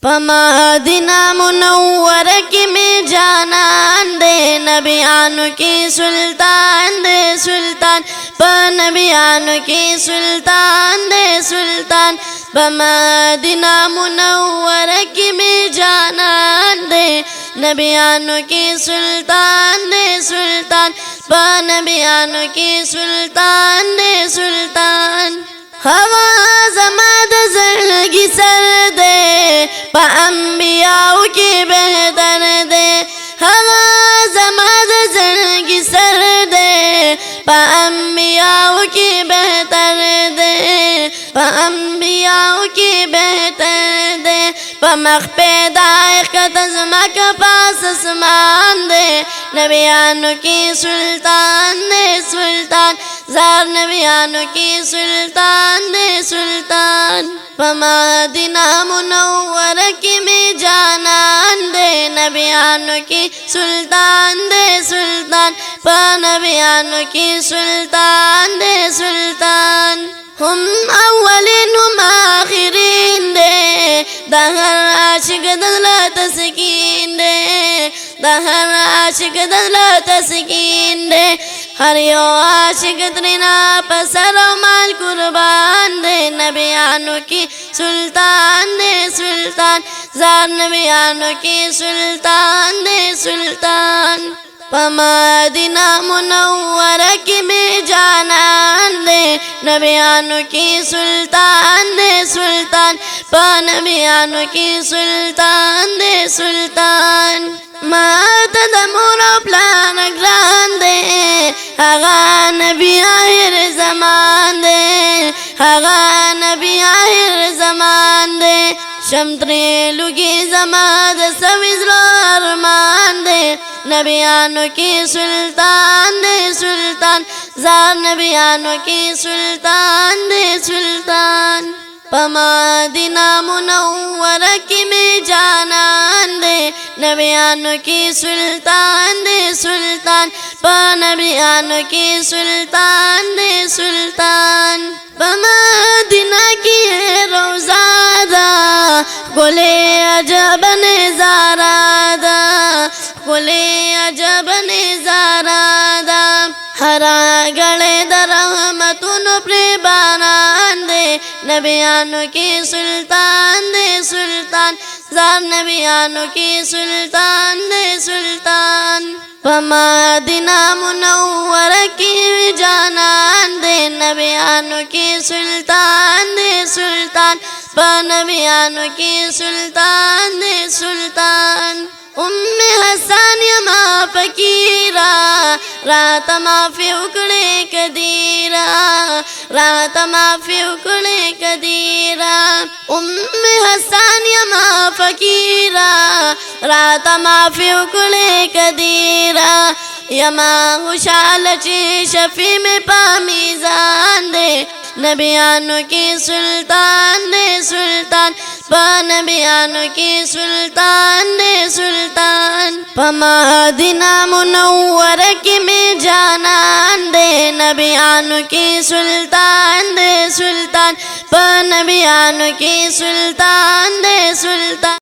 Medina Munawwar की में जानान दे नबियान की सुल्तान दे सुल्तान नबियान की सुल्तान दे सुल्तान मदीना मुनव्वर की में जानान दे नबियान की सुल्तान दे सुल्तान नबियान की सुल्तान दे सुल्तान हवा ज़माद ज़िंदगी सर दे अंबियाओं की बेहतर दे हवा ज़माद ज़िंदगी सर दे अंबियाओं की बेहतर दे अंबियाओं की बेहतर दे मख पैदाइश का तज़मा का पास आसमान दे नबियान की सुल्तान दे सुल्तान ज़ार नबियान की सुल्तान दे सुल्तान मदीना मुनव्वर की में जानान दे नबियान की सुल्तान दे सुल्तान नबियान की सुल्तान दे सुल्तान हम अव्वलिन हम आखिरीन दे दहर आशिक दला तस्कीन दे दहर आशिक दला तस्कीन दे हर यो आशिक त्रिना पसरो माल कुर्बान दे नबियान की सुल्तान दे सुल्तान ज़ार नबियान की सुल्तान दे सुल्तान मदीना मुनव्वर की में जानान दे नबियान की सुल्तान दे सुल्तान नबियान की सुल्तान दे सुल्तान मातदमुरो प्लान ग्रांदे हगा नबी आखिर ज़मान दे हगा नबी आखिर ज़मान दे शम्त्रे लुगी ज़माद सविज़्रो अरमान दे नबियान की सुल्तान दे सुल्तान ज़ार नबियान की सुल्तान दे सुल्तान मदीना मुनव्वर की में जानान दे नबियान की सुल्तान दे सुल्तान नबियान की सुल्तान दे सुल्तान मदीना की रोज़ादा गुले अजब नज़ारादा गुले अजब नज़ारादा हरा गले दरहमतुन प्रेबानान दे नबियान की सुल्तान दे सुल्तान ज़ार नबियान की सुल्तान दे सुल्तान मदीना मुनव्वर की जानान दे नबियान की सुल्तान दे सुल्तान नबियान की सुल्तान दे सुल्तान उम्मे हसन यमा फकीरा रात माफी उकड़े कदीरा रात माफी उकड़े कदीरा उम्मे हसन यमा फकीरा रात माफी उकड़े कदीरा यमा खुशाल ची शफी में पामीज़ान दे नबियान की सुल्तान दे सुल्तान नबियान की सुल्तान दे सुल्तान मदीना मुनव्वर की में जानान दे नबियान की सुल्तान दे सुल्तान नबियान की सुल्तान दे सुल्तान।